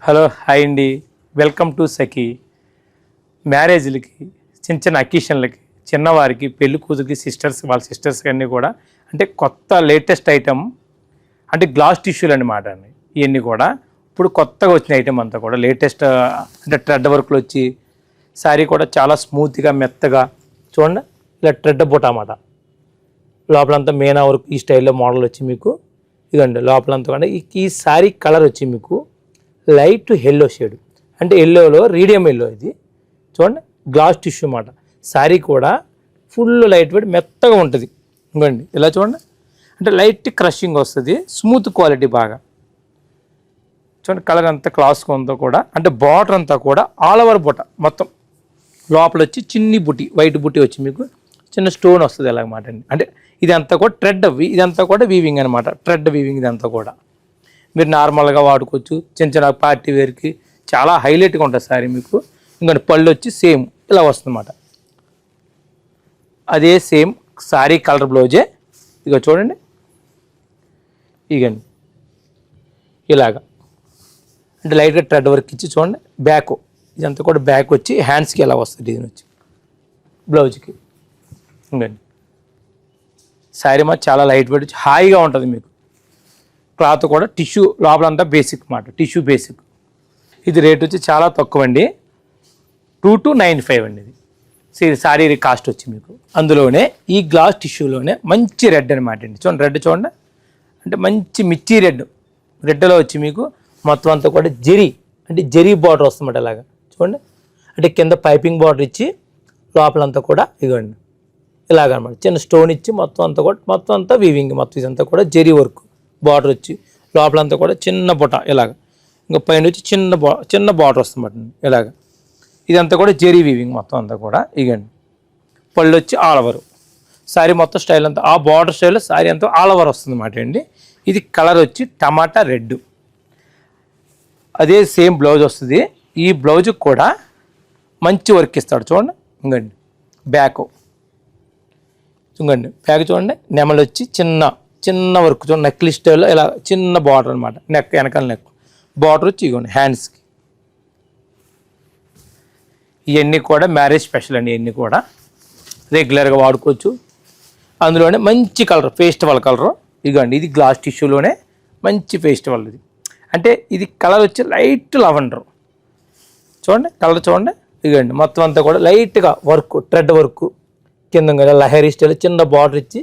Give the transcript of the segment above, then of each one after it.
Hello hi అండి, welcome to సఖీ. మ్యారేజ్లకి చిన్న చిన్న అకేషన్లకి చిన్నవారికి పెళ్లి కూతురికి వాళ్ళ సిస్టర్స్ అన్నీ కూడా అంటే కొత్త లేటెస్ట్ ఐటమ్ అంటే గ్లాస్ టిష్యూలు అనమాట అండి. ఇవన్నీ కూడా ఇప్పుడు కొత్తగా వచ్చిన ఐటమ్ అంతా కూడా లేటెస్ట్ అంటే థ్రెడ్ వర్క్లు వచ్చి శారీ కూడా చాలా స్మూత్గా మెత్తగా చూడండి. ఇలా థ్రెడ్ బుట్ట అన్నమాట. లోపలంతా మేనా వర్క్ ఈ స్టైల్లో మోడల్ వచ్చి మీకు ఇదండి. లోపలంతా కూడా ఈ శారీ కలర్ వచ్చి మీకు లైట్ ఎల్లో షేడ్ అంటే ఎల్లోలో రీడియం ఎల్లో. ఇది చూడండి గ్లాస్ టిష్యూ అన్నమాట. శారీ కూడా ఫుల్ లైట్ వెయిట్ మెత్తగా ఉంటుంది. ఇంకోండి ఇలా చూడండి, అంటే లైట్ క్రషింగ్ వస్తుంది, స్మూత్ క్వాలిటీ బాగా. చూడండి కలర్ అంతా క్లాస్గా ఉందో కూడా అంటే బార్డర్ అంతా కూడా ఆల్ ఓవర్ బుట్ట మొత్తం. లోపల వచ్చి చిన్ని బుట్టి వైట్ బుట్టి వచ్చి మీకు చిన్న స్టోన్ వస్తుంది అలాగమాట అండి. అంటే ఇదంతా కూడా థ్రెడ్, ఇదంతా కూడా వీవింగ్ అనమాట. థ్రెడ్ వీవింగ్ ఇదంతా కూడా మీరు నార్మల్గా వాడుకోవచ్చు. చిన్న చిన్న పార్టీ వేర్కి చాలా హైలైట్గా ఉంటుంది సారీ మీకు. ఇంకొంటి పళ్ళు వచ్చి సేమ్ ఇలా వస్తుందన్నమాట. అదే సేమ్ సారీ కలర్ బ్లౌజే. ఇక చూడండి ఇగండి ఇలాగా అంటే లైట్గా థ్రెడ్ వర్క్ ఇచ్చి చూడండి. బ్యాక్ ఇదంతా కూడా బ్యాక్ వచ్చి హ్యాండ్స్కి ఎలా వస్తుంది డిజైన్ వచ్చి బ్లౌజ్కి. ఇంకండి శారీ మాత్రం చాలా లైట్ వెయిట్ వచ్చి హాయిగా ఉంటుంది మీకు. క్లాత్ కూడా టిష్యూ లోపలంతా బేసిక్ అన్నమాట, టిష్యూ బేసిక్. ఇది రేట్ వచ్చి చాలా తక్కువ అండి, 2295 అండి. ఇది సారీ కాస్ట్ వచ్చి మీకు. అందులోనే ఈ గ్లాస్ టిష్యూలోనే మంచి రెడ్ అనమాట అండి. చూడండి రెడ్ చూడండి, అంటే మంచి మిర్చి రెడ్లో వచ్చి మీకు మొత్తం అంతా కూడా అంటే జరీ బార్డర్ వస్తుందన్నమాట. అలాగా చూడండి, అంటే కింద పైపింగ్ బార్డర్ ఇచ్చి లోపలంతా కూడా ఇవ్వండి ఇలాగనమాట. చిన్న స్టోన్ ఇచ్చి మొత్తం అంతా వీవింగ్, మొత్తం ఇదంతా కూడా జరీ వర్క్. బార్డర్ వచ్చి లోపలంతా కూడా చిన్న బుట్ట ఇలాగ. ఇంకా పైన వచ్చి చిన్న బార్డర్ వస్తుందన్నమాట ఇలాగ. ఇదంతా కూడా జెరీ వీవింగ్ మొత్తం అంతా కూడా. ఇగండి పళ్ళు వచ్చి ఆల్ ఓవర్ శారీ మొత్తం స్టైల్ అంతా ఆ బార్డర్ స్టైల్లో శారీ అంతా ఆల్ ఓవర్ వస్తుందన్నమాట అండి. ఇది కలర్ వచ్చి టమాటా రెడ్. అదే సేమ్ బ్లౌజ్ వస్తుంది. ఈ బ్లౌజ్కి కూడా మంచి వర్క్ ఇస్తాడు చూడండి. ఇంకండి బ్యాక్ చూడండి, నెమలు వచ్చి చిన్న వర్క్ చూడండి. నెక్లీ స్టైల్లో ఇలా చిన్న బార్డర్ అనమాట. వెనకాల నెక్ బార్డర్ వచ్చి ఇవ్వండి హ్యాండ్స్కి. ఇవన్నీ కూడా మ్యారేజ్ స్పెషల్ అండి. ఇవన్నీ కూడా రెగ్యులర్గా వాడుకోవచ్చు. అందులోనే మంచి కలర్ పేస్టల్ కలర్ ఇవ్వండి. ఇది గ్లాస్ టిష్యూలోనే మంచి పేస్టల్. ఇది అంటే ఇది కలర్ వచ్చి లైట్ లవెండర్ చూడండి. కలర్ చూడండి ఇవ్వండి. మొత్తం అంతా కూడా లైట్గా వర్క్ థ్రెడ్ వర్క్ కింద లహరీ స్టైల్ చిన్న బార్డర్ ఇచ్చి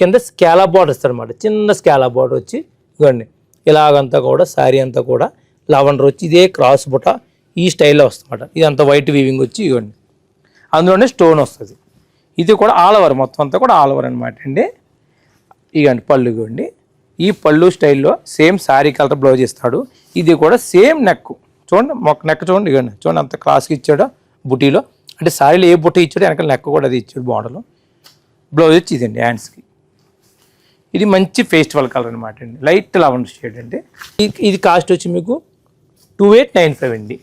కింద స్కాలా బార్డర్ ఇస్తాడు అనమాట. చిన్న స్కాలా బార్డర్ వచ్చి ఇవ్వండి ఇలాగంతా కూడా శారీ అంతా కూడా లవెండర్ వచ్చి ఇదే క్రాస్ బుట్ట ఈ స్టైల్లో వస్తుందన్నమాట. ఇదంతా వైట్ వీవింగ్ వచ్చి ఇవ్వండి. అందులోనే స్టోన్ వస్తుంది. ఇది కూడా ఆల్ ఓవర్ మొత్తం అంతా కూడా ఆల్ ఓవర్ అనమాట అండి. ఇవ్వండి పళ్ళు ఇవ్వండి. ఈ పళ్ళు స్టైల్లో సేమ్ శారీ కలర్ బ్లౌజ్ ఇస్తాడు. ఇది కూడా సేమ్ నెక్ చూడండి. నెక్ చూడండి ఇవ్వండి. చూడండి అంత క్లాస్కి ఇచ్చాడు బుటీలో. అంటే శారీలో ఏ బుట్ట ఇచ్చాడో వెనకాల నెక్ కూడా అది ఇచ్చాడు బార్డర్లో. బ్లౌజ్ వచ్చి ఇదండి హ్యాండ్స్కి. ఇది మంచి పేస్టల్ కలర్ అనమాట అండి, లైట్ లవెండర్ షేడ్ అండి. ఇది కాస్ట్ వచ్చి మీకు 2895 అండి.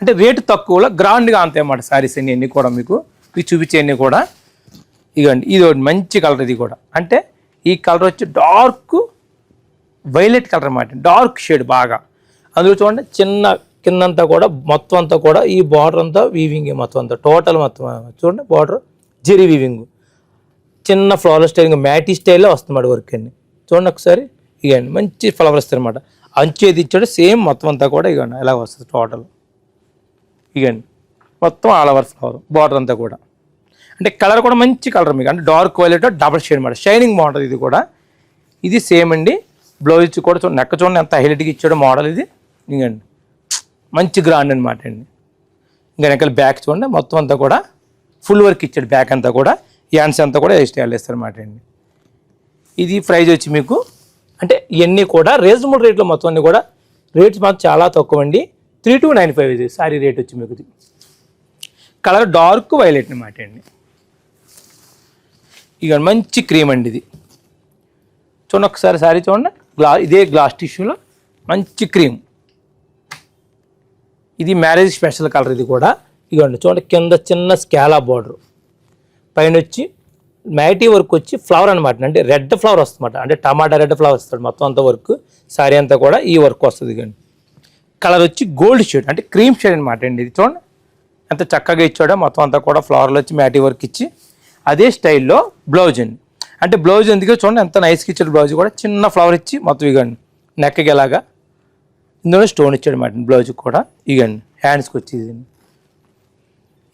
అంటే రేటు తక్కువలో గ్రాండ్గా అంతే అన్నమాట శారీస్ అన్నీ కూడా మీకు. ఇవి చూపించేవన్నీ కూడా ఇదండి. ఇది ఒకటి మంచి కలర్. ఇది కూడా అంటే ఈ కలర్ వచ్చి డార్క్ వైలెట్ కలర్ అన్నమాట, డార్క్ షేడ్ బాగా. అందులో చూడండి చిన్న కిందంతా కూడా మొత్తం అంతా కూడా ఈ బార్డర్ అంతా వీవింగ్ మొత్తం అంతా టోటల్ మొత్తం చూడండి. బార్డర్ జెరీ వీవింగ్ చిన్న ఫ్లవర్ స్టైల్ మ్యాటీ స్టైల్లో వస్తుందన్నమాట వర్క్ అండి. చూడండి ఒకసారి ఇవ్వండి మంచి ఫ్లవర్ వస్తుంది అనమాట. అంచేది ఇచ్చాడు సేమ్ మొత్తం అంతా కూడా ఇవ్వండి ఎలా వస్తుంది టోటల్. ఇవ్వండి మొత్తం ఆల్ ఓవర్ ఫ్లవర్ బార్డర్ అంతా కూడా. అంటే కలర్ కూడా మంచి కలర్ మీకు, అంటే డార్క్ వైలెట్ డబల్ షేడ్ అనమాట. షైనింగ్ బాగుంటుంది ఇది కూడా. ఇది సేమ్ అండి. బ్లౌజ్ కూడా చూడండి, నెక్క చూడండి ఎంత హైలైట్గా ఇచ్చాడు మోడల్. ఇది ఇవ్వండి మంచి గ్రాండ్ అనమాట అండి. ఇంకా వెనకాల బ్యాక్ చూడండి మొత్తం అంతా కూడా ఫుల్ వర్క్ ఇచ్చాడు. బ్యాక్ అంతా కూడా హ్యాండ్స్ అంతా కూడా స్టైల్ వేస్తారన్నమాట అండి. ఇది ప్రైజ్ వచ్చి మీకు అంటే ఇవన్నీ కూడా రీజనబుల్ రేట్లో మొత్తం అన్నీ కూడా రేట్స్ మాత్రం చాలా తక్కువ అండి. 3295 ఇది సారీ రేట్ వచ్చి మీకు. కలర్ డార్క్ వైలెట్ అనమాట అండి. ఇక మంచి క్రీమ్ అండి. ఇది చూడండి ఒకసారి సారీ చూడండి. ఇదే గ్లాస్ టిష్యూలో మంచి క్రీమ్. ఇది మ్యారేజ్ స్పెషల్ కలర్. ఇది కూడా ఇవ్వండి చూడండి కింద చిన్న స్కాలా బార్డర్, పైన వచ్చి మ్యాటీ వర్క్ వచ్చి ఫ్లవర్ అనమాట. అంటే రెడ్ ఫ్లవర్ వస్తుందన్నమాట. అంటే టమాటా రెడ్ ఫ్లవర్ వస్తుంది మొత్తం అంతా వర్క్. శారీ అంతా కూడా ఈ వర్క్ వస్తుంది. కానీ కలర్ వచ్చి గోల్డ్ షేడ్ అంటే క్రీమ్ షేడ్ అనమాట అండి. ఇది చూడండి ఎంత చక్కగా ఇచ్చాడో, మొత్తం అంతా కూడా ఫ్లవర్లు వచ్చి మ్యాటీ వర్క్ ఇచ్చి అదే స్టైల్లో బ్లౌజ్ అండి. అంటే బ్లౌజ్ ఎందుకో చూడండి ఎంత నైస్గా ఇచ్చాడు. బ్లౌజ్ కూడా చిన్న ఫ్లవర్ ఇచ్చి మొత్తం ఇగండి నెక్కకి ఎలాగా ఇందులో స్టోన్ ఇచ్చాడు మాట బ్లౌజ్ కూడా. ఇగండి హ్యాండ్స్కి వచ్చేది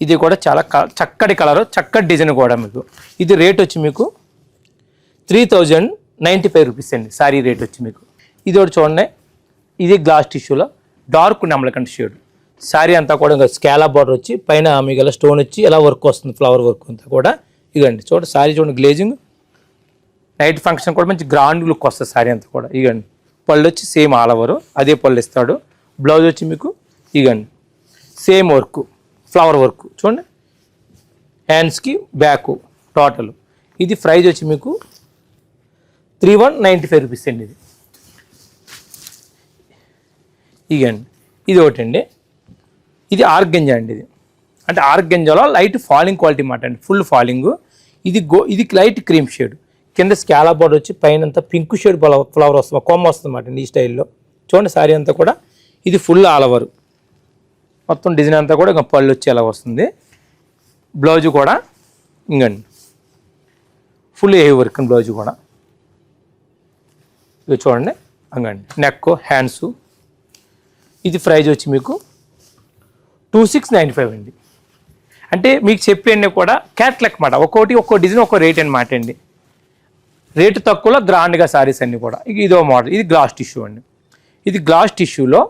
ఇది కూడా చాలా చక్కటి కలర్, చక్కటి డిజైన్ కూడా మీకు. ఇది రేట్ వచ్చి మీకు 3095 రూపీస్ అండి సారీ రేట్ వచ్చి మీకు. ఇది ఒకటి చూడండి, ఇది గ్లాస్ టిష్యూలో డార్క్ నెమలకంఠ షేడ్. శారీ అంతా కూడా ఇంకా స్కాలా బార్డర్ వచ్చి పైన మీకు ఇలా స్టోన్ వచ్చి ఇలా వర్క్ వస్తుంది, ఫ్లవర్ వర్క్ అంతా కూడా. ఇగండి చూడండి శారీ చూడండి గ్లేజింగ్, నైట్ ఫంక్షన్ కూడా మంచి గ్రాండ్ లుక్ వస్తుంది శారీ అంతా కూడా. ఇగండి పళ్ళు వచ్చి సేమ్ ఆల్ ఓవర్ అదే పళ్ళు ఇస్తాడు. బ్లౌజ్ వచ్చి మీకు ఇగండి సేమ్ వర్క్ ఫ్లవర్ వర్క్ చూడండి, హ్యాండ్స్కి బ్యాక్ టోటల్. ఇది ప్రైజ్ వచ్చి మీకు 3195 రూపీస్ అండి. ఇది ఇగండి ఇది ఒకటండి, ఇది ఆర్గంజా అండి. ఇది అంటే ఆర్గంజాలో లైట్ ఫాలింగ్ క్వాలిటీ మాట అండి, ఫుల్ ఫాలింగ్. ఇది లైట్ క్రీమ్ షేడ్, కింద స్కాలా బోర్డర్ వచ్చి పైన అంతా పింక్ షేడ్ ఫ్లవర్ వస్తుంది, కొమ్మ వస్తుంది అన్నమాట అండి ఈ స్టైల్లో. చూడండి శారీ అంతా కూడా ఇది ఫుల్ ఆల్ ఓవర్ మొత్తం డిజైన్ అంతా కూడా ఇంకా పళ్ళు వచ్చి ఎలా వస్తుంది. బ్లౌజ్ కూడా ఇంకండి ఫుల్ హెవీ వర్క్ బ్లౌజ్ కూడా. ఇది చూడండి అంగండి నెక్ హ్యాండ్స్. ఇది ప్రైజ్ వచ్చి మీకు 2695 అండి. అంటే మీకు చెప్పేయండి కూడా క్యాట్లాక్ మాట, ఒక్కో డిజైన్ ఒక్కో రేట్ అనమాట అండి. రేటు తక్కువలో గ్రాండ్గా సారీస్ అన్నీ కూడా. ఇదో మోడల్, ఇది గ్లాస్ టిష్యూ అండి. ఇది గ్లాస్ టిష్యూలో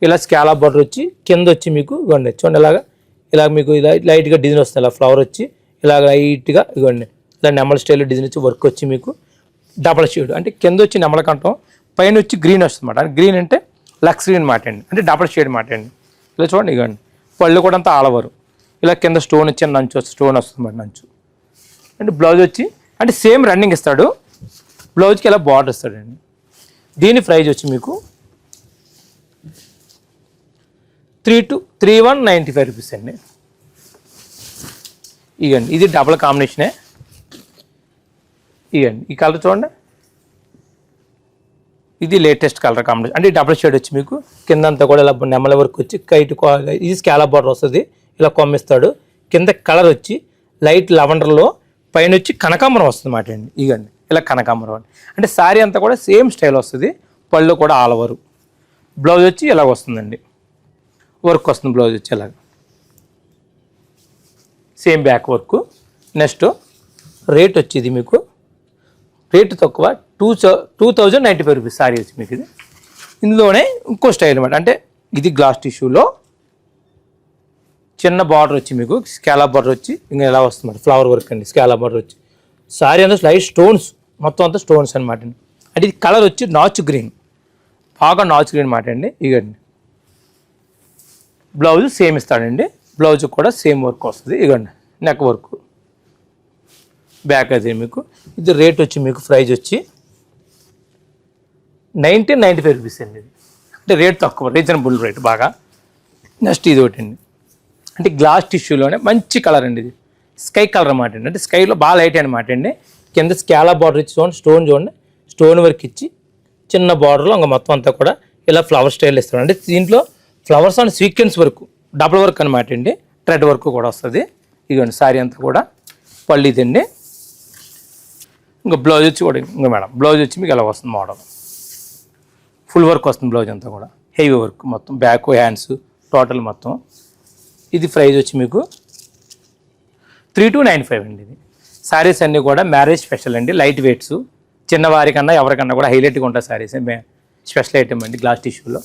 ఇలా స్కాలా బార్డర్ వచ్చి కింద వచ్చి మీకు ఇవ్వండి చూడండి ఇలా మీకు ఇలా లైట్గా డిజైన్ వస్తుంది, ఇలా ఫ్లవర్ వచ్చి ఇలా లైట్గా ఇవ్వండి ఇలా నెమల స్టైల్లో డిజైన్ వచ్చి వర్క్ వచ్చి మీకు డబల్ షేడ్. అంటే కింద వచ్చి నెమల కంఠం, పైన వచ్చి గ్రీన్ వస్తుంది అన్నమాట. గ్రీన్ అంటే లక్స్ గ్రీన్ మాట అండి, అంటే డబల్ షేడ్ మాట అండి. ఇలా చూడండి ఇవ్వండి పళ్ళు కూడా అంతా ఆల్ ఓవర్ ఇలా కింద స్టోన్ వచ్చి నంచు స్టోన్ వస్తుంది అన్నమాట నంచు. అంటే బ్లౌజ్ వచ్చి అంటే సేమ్ రన్నింగ్ ఇస్తాడు, బ్లౌజ్కి ఇలా బార్డర్ ఇస్తాడండి. దీని ప్రైజ్ వచ్చి మీకు 3195 రూపీస్ అండి. ఇగండి ఇది డబుల్ కాంబినేషనే. ఇగండి ఈ కలర్ చూడండి, ఇది లేటెస్ట్ కలర్ కాంబినేషన్. అంటే డబుల్ షేడ్ వచ్చి మీకు కింద అంతా కూడా ఇలా నెమల వరకు వచ్చి కైట్, ఇది స్కాలా బార్డర్ వస్తుంది, ఇలా కొమ్మిస్తాడు. కింద కలర్ వచ్చి లైట్ లెవెండర్లో, పైన వచ్చి కనకాంబరం వస్తుంది మాట అండి. ఇగండి ఇలా కనకాంబరం అండి. అంటే శారీ అంతా కూడా సేమ్ స్టైల్ వస్తుంది, పళ్ళు కూడా ఆల్ ఓవర్. బ్లౌజ్ వచ్చి ఇలా వస్తుందండి, వర్క్ వస్తుంది బ్లౌజ్ వచ్చి ఇలాగ same back work. Next rate వచ్చేది మీకు రేటు తక్కువ 2095 రూపీస్ సారీ వచ్చి మీకు. ఇది ఇందులోనే ఇంకో స్టైల్ అనమాట. అంటే ఇది గ్లాస్ టిష్యూలో చిన్న బార్డర్ వచ్చి మీకు స్కాలా బార్డర్ వచ్చి ఇంకా ఎలా వస్తుంది ఫ్లవర్ వర్క్ అండి. స్కాలా బార్డర్ వచ్చి సారీ అంతా లైట్ స్టోన్స్, మొత్తం అంతా స్టోన్స్ అనమాట అండి. అంటే ఇది కలర్ వచ్చి నాచు గ్రీన్, బాగా నాచు గ్రీన్ మాట అండి. ఇగండి బ్లౌజ్ సేమ్ ఇస్తాడండి, బ్లౌజ్ కూడా సేమ్ వర్క్ వస్తుంది. ఇగండి నెక్ వర్క్, బ్యాక్ అయితే మీకు. ఇది రేట్ వచ్చి మీకు ప్రైజ్ వచ్చి 1995 రూపీస్ అండి. ఇది అంటే రేట్ తక్కువ, రీజనబుల్ రేట్ బాగా. నెక్స్ట్ ఇది ఒకటి అండి, అంటే గ్లాస్ టిష్యూలోనే మంచి కలర్ అండి. ఇది స్కై కలర్ అన్నమాట అండి, అంటే స్కైలో బాగా లైట్ అనమాట అండి. కింద స్కాలా బార్డర్ ఇచ్చి చూడండి, స్టోన్ చూడండి, స్టోన్ వర్క్ ఇచ్చి చిన్న బార్డర్లో ఇంకా మొత్తం అంతా కూడా ఇలా ఫ్లవర్ స్టైల్ ఇస్తాడు. అంటే దీంట్లో flowers and sequence work, double work అనమాట అండి, థ్రెడ్ వర్క్ కూడా వస్తుంది. ఇదిగోండి శారీ అంతా కూడా పళ్ళు ఇదండి. ఇంకా బ్లౌజ్ వచ్చి కూడా ఇంకా మేడం బ్లౌజ్ వచ్చి మీకు ఎలా వస్తుంది మోడల్, ఫుల్ వర్క్ వస్తుంది బ్లౌజ్ అంతా కూడా, హెవీ వర్క్ మొత్తం బ్యాక్ హ్యాండ్స్ టోటల్ మొత్తం. ఇది ప్రైజ్ వచ్చి మీకు 3295 అండి. ఇది శారీస్ అన్నీ కూడా మ్యారేజ్ స్పెషల్ అండి, లైట్ వెయిట్స్, చిన్నవారికన్నా ఎవరికన్నా కూడా హైలైట్గా ఉంటాయి శారీస్, స్పెషల్ ఐటమ్ అండి గ్లాస్ టిష్యూలో.